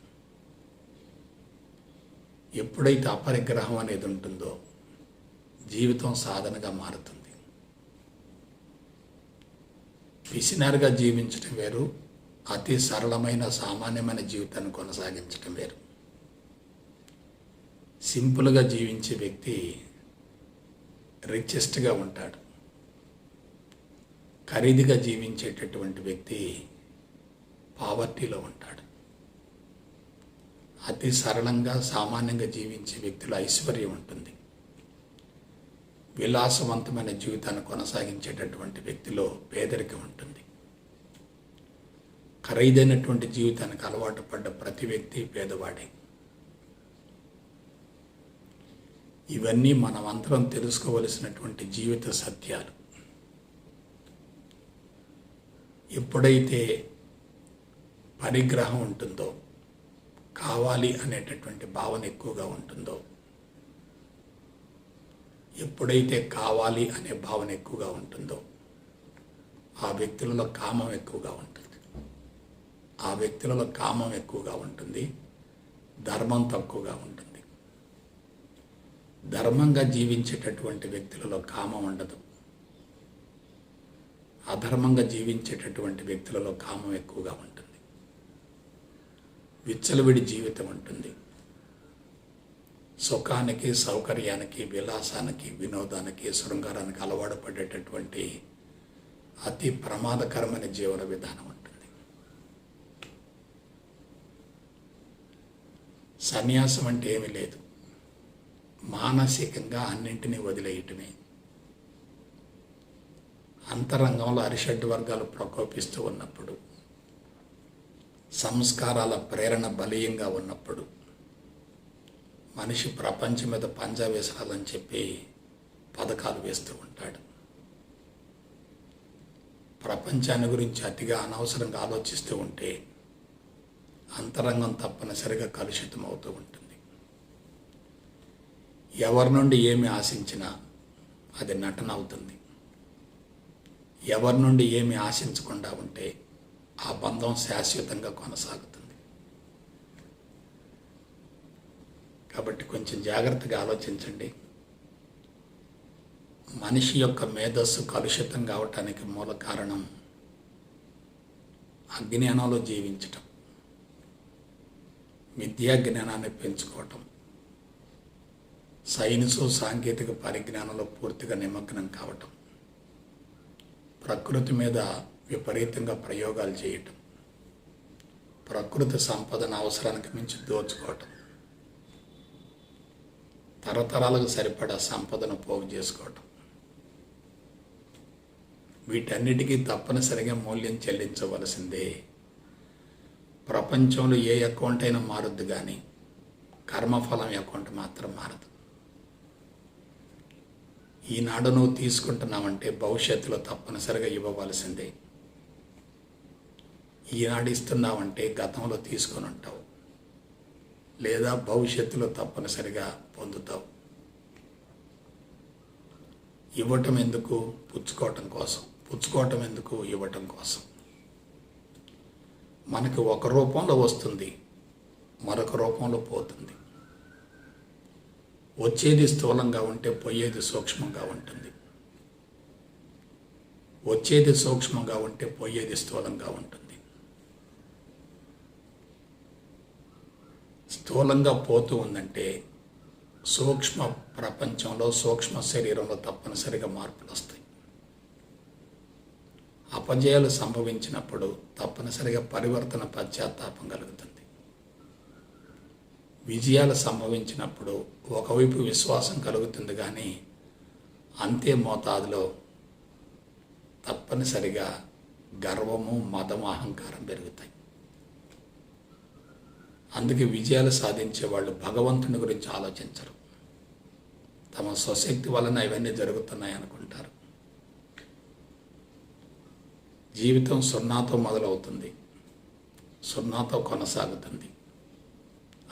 ఎప్పుడైతే అపరిగ్రహం అనేది ఉంటుందో జీవితం సాధనగా మారుతుంది. పిసినారుగా జీవించడం వేరు, అతి సరళమైన సామాన్యమైన జీవితాన్ని కొనసాగించడం వేరు. సింపుల్గా జీవించే వ్యక్తి రిచెస్ట్గా ఉంటాడు. ఖరీదుగా జీవించేటటువంటి వ్యక్తి పావర్టీలో ఉంటాడు. అతి సరళంగా సామాన్యంగా జీవించే వ్యక్తిలో ఐశ్వర్యం ఉంటుంది. విలాసవంతమైన జీవితాన్ని కొనసాగించేటటువంటి వ్యక్తిలో పేదరికం ఉంటుంది. ఖరీదైనటువంటి జీవితానికి అలవాటు పడ్డ ప్రతి వ్యక్తి పేదవాడే. ఇవన్నీ మనం అందరం తెలుసుకోవలసినటువంటి జీవిత సత్యాలు. ఎప్పుడైతే పరిగ్రహం ఉంటుందో, కావాలి అనేటటువంటి భావన ఎక్కువగా ఉంటుందో, ఎప్పుడైతే కావాలి అనే భావన ఎక్కువగా ఉంటుందో ఆ వ్యక్తులలో కామం ఎక్కువగా ఉంటుంది. ఆ వ్యక్తులలో కామం ఎక్కువగా ఉంటుంది, ధర్మం తక్కువగా ఉంటుంది. ధర్మంగా జీవించేటటువంటి వ్యక్తులలో కామం ఉండదు. అధర్మంగా జీవించేటటువంటి వ్యక్తులలో కామం ఎక్కువగా ఉంటుంది. విచ్చలవిడి జీవితం ఉంటుంది. సుఖానికి, సౌకర్యానికి, విలాసానికి, వినోదానికి, శృంగారానికి అలవాటు పడేటటువంటి అతి ప్రమాదకరమైన జీవన విధానం ఉంటుంది. సన్యాసం అంటే ఏమీ లేదు, మానసికంగా అన్నింటినీ వదిలేయటమే. అంతరంగంలో అరిషడ్ వర్గాలు ప్రకోపిస్తూ ఉన్నప్పుడు, సంస్కారాల ప్రేరణ బలీయంగా ఉన్నప్పుడు, మనిషి ప్రపంచం మీద పంజా వేసాలని చెప్పి పథకాలు వేస్తూ ఉంటాడు. ప్రపంచాన్ని గురించి అతిగా అనవసరంగా ఆలోచిస్తూ ఉంటే అంతరంగం తప్పనిసరిగా కలుషితం అవుతూ ఉంటుంది. ఎవరి నుండి ఏమి ఆశించినా అది నటన అవుతుంది. ఎవరి నుండి ఏమి ఆశించకుండా ఉంటే ఆ బంధం శాశ్వతంగా కొనసాగుతుంది. కాబట్టి కొంచెం జాగ్రత్తగా ఆలోచించండి. మనిషి యొక్క మేధస్సు కలుషితం కావటానికి మూల కారణం అజ్ఞానంలో జీవించటం, విద్యా జ్ఞానాన్ని పెంచుకోవటం, సైన్సు సాంకేతిక పరిజ్ఞానంలో పూర్తిగా నిమగ్నం కావటం, ప్రకృతి మీద విపరీతంగా ప్రయోగాలు చేయటం, ప్రకృతి సంపదను అవసరానికి మించి దోచుకోవటం, తరతరాలకు సరిపడా సంపదను పోగు చేసుకోవటం, వీటన్నిటికీ తప్పనిసరిగా మూల్యం చెల్లించవలసిందే. ప్రపంచంలో ఏ అకౌంట్ అయినా మారుద్దు, కానీ కర్మఫలం అకౌంట్ మాత్రం మారదు. ఈనాడు నువ్వు తీసుకుంటున్నావంటే భవిష్యత్తులో తప్పనిసరిగా ఇవ్వవలసిందే. ఈనాడు ఇస్తున్నావంటే గతంలో తీసుకొని ఉంటావు, లేదా భవిష్యత్తులో తప్పనిసరిగా పొందుతావు. ఇవ్వటం ఎందుకు? పుచ్చుకోవటం కోసం. పుచ్చుకోవటం ఎందుకు? ఇవ్వటం కోసం. మనకి ఒక రూపంలో వస్తుంది, మరొక రూపంలో పోతుంది. వచ్చేది స్థూలంగా ఉంటే పోయేది సూక్ష్మంగా ఉంటుంది. వచ్చేది సూక్ష్మంగా ఉంటే పోయేది స్థూలంగా ఉంటుంది. స్థూలంగా పోతూ ఉందంటే సూక్ష్మ ప్రపంచంలో, సూక్ష్మ శరీరంలో తప్పనిసరిగా మార్పులు వస్తాయి. అపజయాలు సంభవించినప్పుడు తప్పనిసరిగా పరివర్తన, పశ్చాత్తాపం కలుగుతుంది. విజయాలు సంభవించినప్పుడు ఒకవైపు విశ్వాసం కలుగుతుంది, కానీ అంతే మోతాదులో తప్పనిసరిగా గర్వము, మదము, అహంకారం పెరుగుతాయి. అందుకే విజయాలు సాధించే వాళ్ళు భగవంతుని గురించి ఆలోచించరు. తమ స్వశక్తి వలన ఇవన్నీ జరుగుతున్నాయి అనుకుంటారు. జీవితం సున్నాతో మొదలవుతుంది, సున్నాతో కొనసాగుతుంది,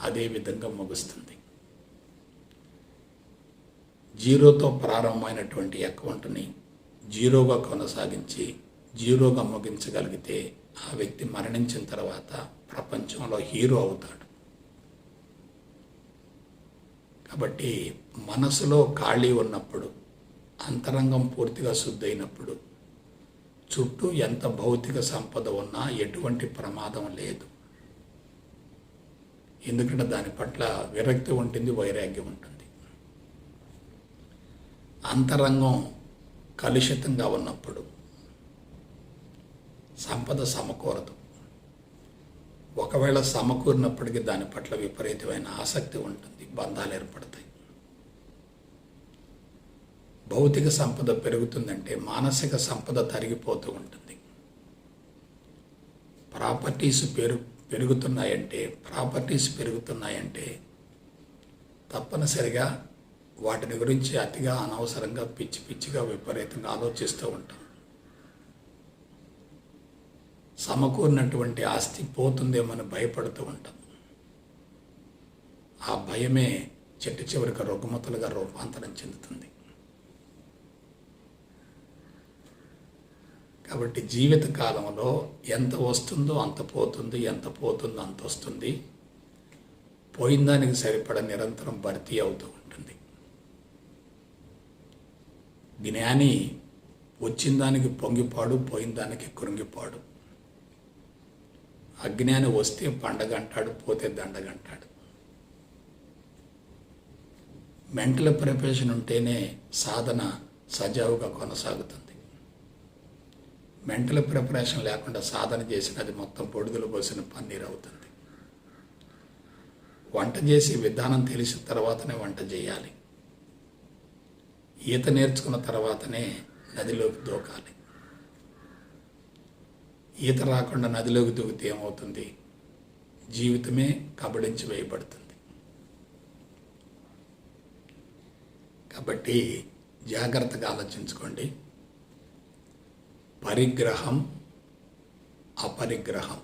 అదే విధంగా ముగుస్తుంది. జీరోతో ప్రారంభమైనటువంటి అకౌంట్ని జీరోగా కొనసాగించి జీరోగా ముగించగలిగితే ఆ వ్యక్తి మరణించిన తర్వాత ప్రపంచంలో హీరో అవుతాడు. కాబట్టి మనసులో ఖాళీ ఉన్నప్పుడు, అంతరంగం పూర్తిగా శుద్ధైనప్పుడు చుట్టూ ఎంత భౌతిక సంపద ఉన్నా ఎటువంటి ప్రమాదం లేదు. ఎందుకంటే దాని పట్ల విరక్తి ఉంటుంది, వైరాగ్యం ఉంటుంది. అంతరంగం కలుషితంగా ఉన్నప్పుడు సంపద సమకూరదు. ఒకవేళ సమకూరినప్పటికీ దాని పట్ల విపరీతమైన ఆసక్తి ఉంటుంది, బంధాలు ఏర్పడతాయి. భౌతిక సంపద పెరుగుతుందంటే మానసిక సంపద తరిగిపోతూ ఉంటుంది. ప్రాపర్టీస్ పెరుగుతున్నాయంటే తప్పనిసరిగా వాటిని గురించి అతిగా, అనవసరంగా, పిచ్చిగా విపరీతంగా ఆలోచిస్తూ ఉంటాం. సమకూరినటువంటి ఆస్తి పోతుందేమని భయపడుతూ ఉంటాం. ఆ భయమే చెట్టు చివరికి రుగ్మతలుగా రూపాంతరం చెందుతుంది. కాబట్టి జీవిత కాలంలో ఎంత వస్తుందో అంత పోతుంది, ఎంత పోతుందో అంత వస్తుంది. పోయిన దానికి సరిపడ నిరంతరం భర్తీ అవుతూ ఉంటుంది. జ్ఞాని వచ్చిన దానికి పొంగిపాడు, పోయిన దానికి కృంగిపాడు. అజ్ఞాని వస్తే పండగ అంటాడు, పోతే దండగ అంటాడు. మెంటల్ ప్రిపరేషన్ ఉంటేనే సాధన సజావుగా కొనసాగుతుంది. మెంటల్ ప్రిపరేషన్ లేకుండా సాధన చేసినది మొత్తం పొడుగులు పోసిన పన్నీరు అవుతుంది. వంట చేసే విధానం తెలిసిన తర్వాతనే వంట చేయాలి. ఈత నేర్చుకున్న తర్వాతనే నదిలోకి దూకాలి. ఈత రాకుండా నదిలోకి దూకితే ఏమవుతుంది? జీవితమే కబళించి వేయబడుతుంది. కాబట్టి జాగ్రత్తగా ఆలోచించుకోండి. పరిగ్రహం, అపరిగ్రహం.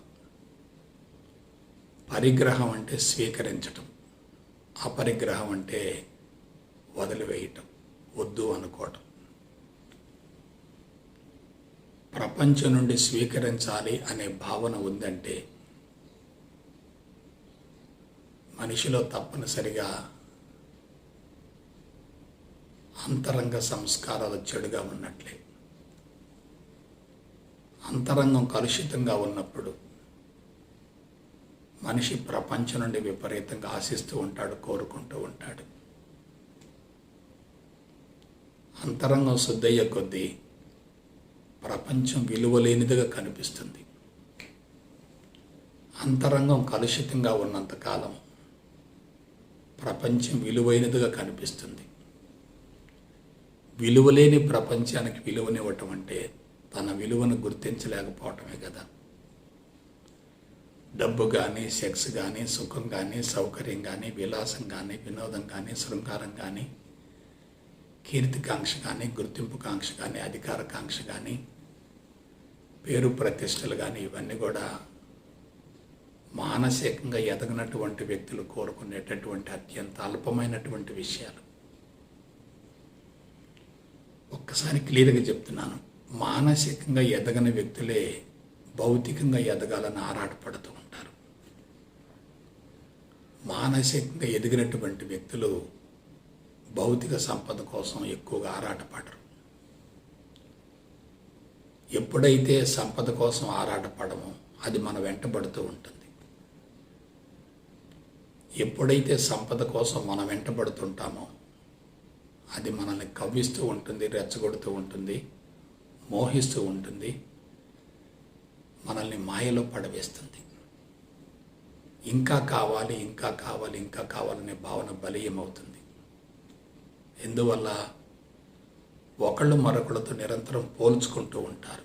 పరిగ్రహం అంటే స్వీకరించటం, అపరిగ్రహం అంటే వదిలివేయటం, వద్దు అనుకోవటం. ప్రపంచం నుండి స్వీకరించాలి అనే భావన ఉందంటే మనిషిలో తప్పనిసరిగా అంతరంగ సంస్కారాలు చెడుగా ఉన్నట్లే. అంతరంగం కలుషితంగా ఉన్నప్పుడు మనిషి ప్రపంచం నుండి విపరీతంగా ఆశిస్తూ ఉంటాడు, కోరుకుంటూ ఉంటాడు. అంతరంగం శుద్ధయ్యే కొద్దీ ప్రపంచం విలువలేనిదిగా కనిపిస్తుంది. అంతరంగం కలుషితంగా ఉన్నంతకాలం ప్రపంచం విలువైనదిగా కనిపిస్తుంది. విలువలేని ప్రపంచానికి విలువనివ్వటం అంటే తన విలువను గుర్తించలేకపోవటమే కదా. డబ్బు కానీ, సెక్స్ కానీ, సుఖం కానీ, సౌకర్యం కానీ, విలాసం కానీ, వినోదం కానీ, శృంగారం కానీ, కీర్తికాంక్ష కానీ, గుర్తింపుకాంక్ష కానీ, అధికారకాంక్ష కానీ, పేరు ప్రతిష్టలు కానీ, ఇవన్నీ కూడా మానసికంగా ఎదగనటువంటి వ్యక్తులు కోరుకునేటటువంటి అత్యంత అల్పమైనటువంటి విషయాలు. ఒక్కసారి క్లియర్గా చెప్తున్నాను, మానసికంగా ఎదగని వ్యక్తులే భౌతికంగా ఎదగాలని ఆరాటపడుతూ ఉంటారు. మానసికంగా ఎదిగినటువంటి వ్యక్తులు భౌతిక సంపద కోసం ఎక్కువగా ఆరాటపడరు. ఎప్పుడైతే సంపద కోసం ఆరాటపడమో అది మన వెంటబడుతూ ఉంటుంది. ఎప్పుడైతే సంపద కోసం మనం వెంటబడుతుంటామో అది మనల్ని కవ్విస్తూ ఉంటుంది, రెచ్చగొడుతూ ఉంటుంది, మోహిస్తూ ఉంటుంది, మనల్ని మాయలో పడవేస్తుంది. ఇంకా కావాలి, ఇంకా కావాలి, ఇంకా కావాలనే భావన బలీయమవుతుంది. ఎందువల్ల? ఒకళ్ళు మరొకళ్ళతో నిరంతరం పోల్చుకుంటూ ఉంటారు.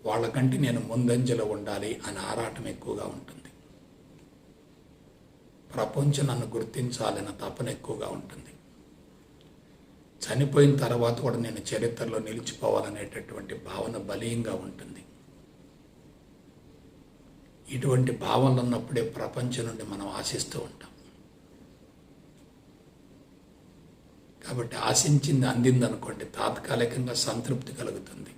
వాళ్ళకంటే నేను ముందంజలో ఉండాలి అనే ఆరాటం ఎక్కువగా ఉంటుంది. ప్రపంచం నన్ను గుర్తించాలన్న తపన ఎక్కువగా ఉంటుంది. చనిపోయిన తర్వాత కూడా నేను చరిత్రలో నిలిచిపోవాలనేటటువంటి భావన బలీయంగా ఉంటుంది. ఇటువంటి భావనలు ఉన్నప్పుడే ప్రపంచం నుండి మనం ఆశిస్తూ ఉంటాం. కాబట్టి ఆశించింది అందిందనుకోండి, తాత్కాలికంగా సంతృప్తి కలుగుతుంది.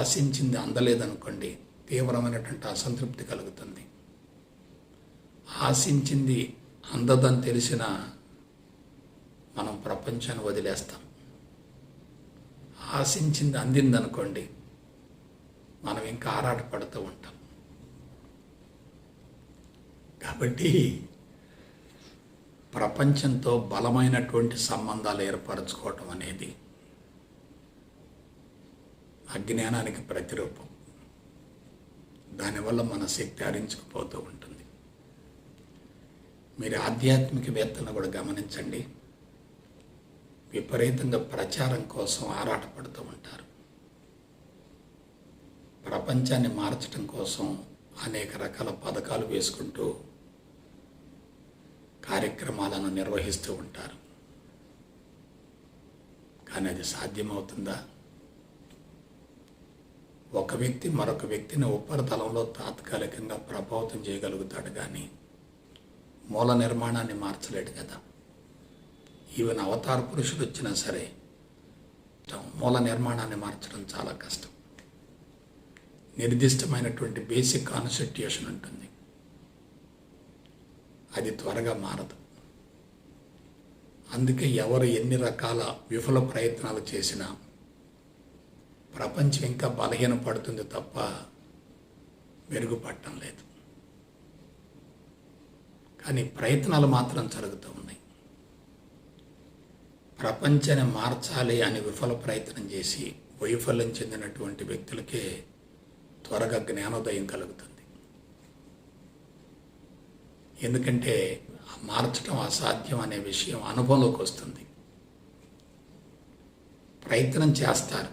ఆశించింది అందలేదనుకోండి, తీవ్రమైనటువంటి అసంతృప్తి కలుగుతుంది. ఆశించింది అందదని తెలిసిన మనం ప్రపంచాన్ని వదిలేస్తాం. ఆశించింది అందిందనుకోండి, మనం ఇంకా ఆరాటపడుతూ ఉంటాం. కాబట్టి ప్రపంచంతో బలమైనటువంటి సంబంధాలు ఏర్పరచుకోవటం అనేది అజ్ఞానానికి ప్రతిరూపం. దానివల్ల మన శక్తి హరించుకుపోతూ ఉంటుంది. మీరు ఆధ్యాత్మికవేత్తలను కూడా గమనించండి, విపరీతంగా ప్రచారం కోసం ఆరాటపడుతూ ఉంటారు. ప్రపంచాన్ని మార్చడం కోసం అనేక రకాల పథకాలు వేసుకుంటూ కార్యక్రమాలను నిర్వహిస్తూ ఉంటారు. కానీ అది సాధ్యమవుతుందా? ఒక వ్యక్తి మరొక వ్యక్తిని ఉపరితలంలో తాత్కాలికంగా ప్రభావితం చేయగలుగుతాడు, కానీ మూల నిర్మాణాన్ని మార్చలేడు కదా. ఈవెన్ అవతార పురుషుడు వచ్చినా సరే మూల నిర్మాణాన్ని మార్చడం చాలా కష్టం. నిర్దిష్టమైనటువంటి బేసిక్ కాన్స్టిట్యూషన్ ఉంటుంది, అది త్వరగా మారదు. అందుకే ఎవరు ఎన్ని రకాల విఫల ప్రయత్నాలు చేసినా ప్రపంచం ఇంకా బలహీనపడుతుంది తప్ప మెరుగుపడటం లేదు. కానీ ప్రయత్నాలు మాత్రం జరుగుతూ ఉన్నాయి. ప్రపంచాన్ని మార్చాలి అని విఫల ప్రయత్నం చేసి వైఫల్యం చెందినటువంటి వ్యక్తులకే త్వరగా జ్ఞానోదయం కలుగుతుంది. ఎందుకంటే మార్చడం అసాధ్యం అనే విషయం అనుభవంలోకి వస్తుంది. ప్రయత్నం చేస్తారు,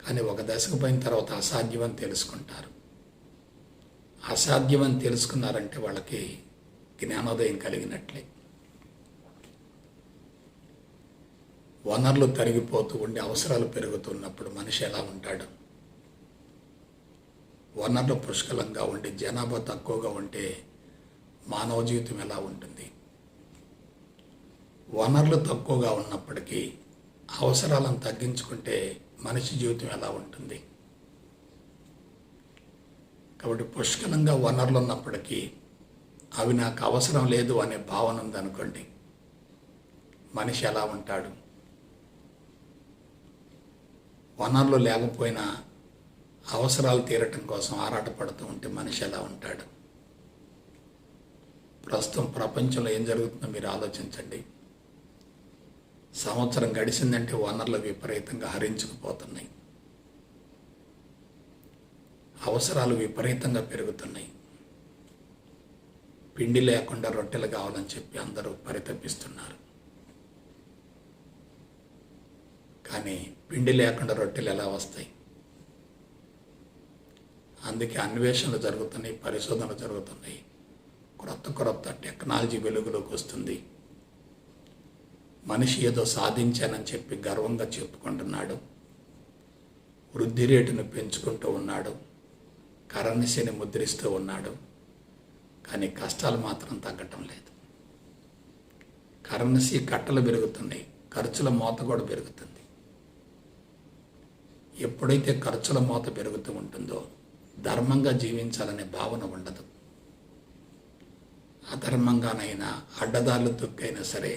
కానీ ఒక దశకు పోయిన తర్వాత అసాధ్యం అని తెలుసుకుంటారు. అసాధ్యం అని తెలుసుకున్నారంటే వాళ్ళకి జ్ఞానోదయం కలిగినట్లే. వనరులు తరిగిపోతూ ఉండి అవసరాలు పెరుగుతున్నప్పుడు మనిషి ఎలా ఉంటాడు? వనరులు పుష్కలంగా ఉండి జనాభా తక్కువగా ఉంటే మానవ జీవితం ఎలా ఉంటుంది? వనరులు తక్కువగా ఉన్నప్పటికీ అవసరాలను తగ్గించుకుంటే మనిషి జీవితం ఎలా ఉంటుంది? కాబట్టి పుష్కలంగా వనరులు ఉన్నప్పటికీ అవి నాకు అవసరం లేదు అనే భావన ఉందనుకోండి, మనిషి ఎలా ఉంటాడు? వనరులు లేకపోయినా అవసరాలు తీరటం కోసం ఆరాటపడుతూ ఉంటే మనిషి ఎలా ఉంటాడు? ప్రస్తుతం ప్రపంచంలో ఏం జరుగుతుందో మీరు ఆలోచించండి. సంవత్సరం గడిచిందంటే వనరులు విపరీతంగా హరించుకుపోతున్నాయి. అవసరాలు విపరీతంగా పెరుగుతున్నాయి. పిండి లేకుండా రొట్టెలు కావాలని చెప్పి అందరూ పరితపిస్తున్నారు. కానీ పిండి లేకుండా రొట్టెలు ఎలా వస్తాయి? అందుకే అన్వేషణలు జరుగుతున్నాయి, పరిశోధనలు జరుగుతున్నాయి. క్రొత్త టెక్నాలజీ వెలుగులోకి వస్తుంది. మనిషి ఏదో సాధించానని చెప్పి గర్వంగా చెప్పుకుంటున్నాడు. వృద్ధి రేటును పెంచుకుంటూ ఉన్నాడు. కరెన్సీని ముద్రిస్తూ ఉన్నాడు. కానీ కష్టాలు మాత్రం తగ్గటం లేదు. కరెన్సీ కట్టలు పెరుగుతున్నాయి, ఖర్చుల మోత కూడా పెరుగుతుంది. ఎప్పుడైతే ఖర్చుల మోత పెరుగుతూ ఉంటుందో ధర్మంగా జీవించాలనే భావన ఉండదు. అధర్మంగానైనా అడ్డదారులు తొక్కైనా సరే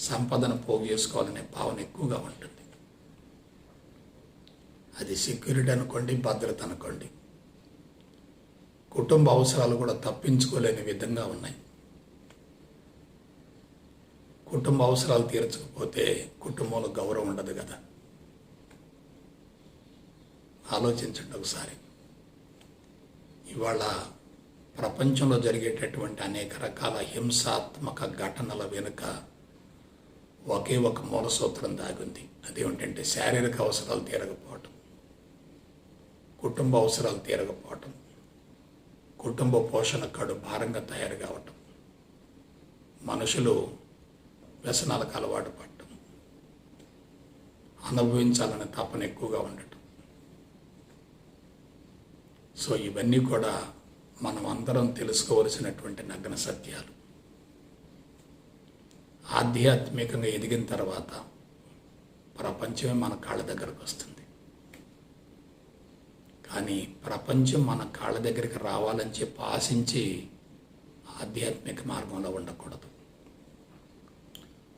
సంపదను పోగు చేసుకోవాలనే భావన ఎక్కువగా ఉంటుంది. అది సెక్యూరిటీ అనుకోండి, భద్రత అనుకోండి. కుటుంబ అవసరాలు కూడా తప్పించుకోలేని విధంగా ఉన్నాయి. కుటుంబ అవసరాలు తీర్చకపోతే కుటుంబంలో గౌరవం ఉండదు కదా. ఆలోచించండి ఒకసారి. ఇవాళ ప్రపంచంలో జరిగేటటువంటి అనేక రకాల హింసాత్మక ఘటనల వెనుక ఒకే ఒక మూల సూత్రం దాగుంది. అదేమిటంటే శారీరక అవసరాలు తీరకపోవటం, కుటుంబ అవసరాలు తీరకపోవటం, కుటుంబ పోషణ కడు భారంగా తయారు కావటం, మనుషులు వ్యసనాలకు అలవాటు పడటం, అనుభవించాలనే తపన ఎక్కువగా ఉండటం. సో ఇవన్నీ కూడా మనం అందరం తెలుసుకోవలసినటువంటి నగ్న సత్యాలు. ఆధ్యాత్మికంగా ఎదిగిన తర్వాత ప్రపంచమే మన కాళ్ళ దగ్గరకు వస్తుంది. కానీ ప్రపంచం మన కాళ్ళ దగ్గరికి రావాలని చెప్పి ఆశించి ఆధ్యాత్మిక మార్గంలో ఉండకూడదు.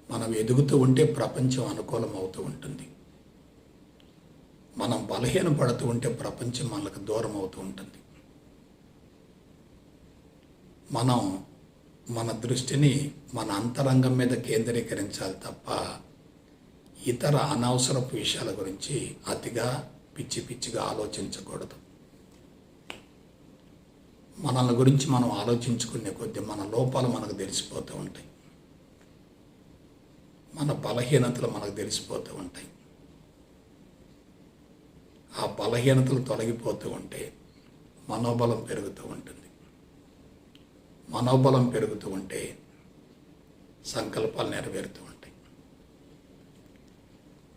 మనం ఎదుగుతూ ఉంటే ప్రపంచం అనుకూలం అవుతూ ఉంటుంది. మనం బలహీనపడుతూ ఉంటే ప్రపంచం మనకు దూరం అవుతూ ఉంటుంది. మనం మన దృష్టిని మన అంతరంగం మీద కేంద్రీకరించాలి తప్ప ఇతర అనవసరపు విషయాల గురించి అతిగా పిచ్చిగా ఆలోచించకూడదు. మనల్ని గురించి మనం ఆలోచించుకునే కొద్దీ మన లోపాలు మనకు తెలిసిపోతూ ఉంటాయి, మన బలహీనతలు మనకు తెలిసిపోతూ ఉంటాయి. ఆ బలహీనతలు తొలగిపోతూ ఉంటే మనోబలం పెరుగుతూ ఉంటుంది. మనోబలం పెరుగుతూ ఉంటే సంకల్పాలు నెరవేరుతూ ఉంటాయి.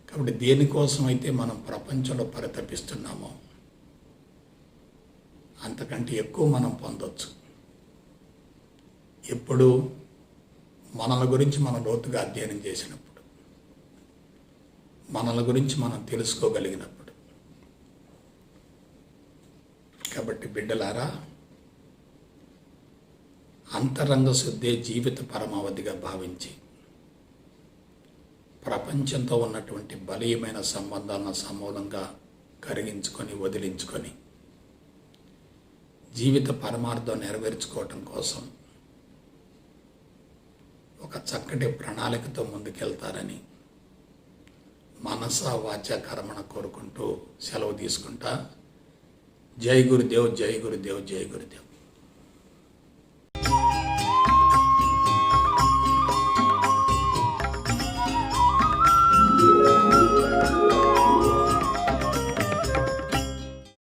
కాబట్టి దేనికోసం అయితే మనం ప్రపంచంలో పరితపిస్తున్నామో అంతకంటే ఎక్కువ మనం పొందొచ్చు. ఎప్పుడు మనల గురించి మనం లోతుగా అధ్యయనం చేసినప్పుడు, మనల గురించి మనం తెలుసుకోగలిగినప్పుడు. కాబట్టి బిడ్డలారా, అంతరంగ శుద్ధే జీవిత పరమావధిగా భావించి ప్రపంచంతో ఉన్నటువంటి బలీయమైన సంబంధాలను సమూలంగా కరిగించుకొని వదిలించుకొని జీవిత పరమార్థం నెరవేర్చుకోవటం కోసం ఒక చక్కటి ప్రణాళికతో ముందుకెళ్తారని మనస వాచ కర్మణ కోరుకుంటూ సెలవు తీసుకుంటా. జై గురుదేవ్, జై గురుదేవ్, జై గురుదేవ్.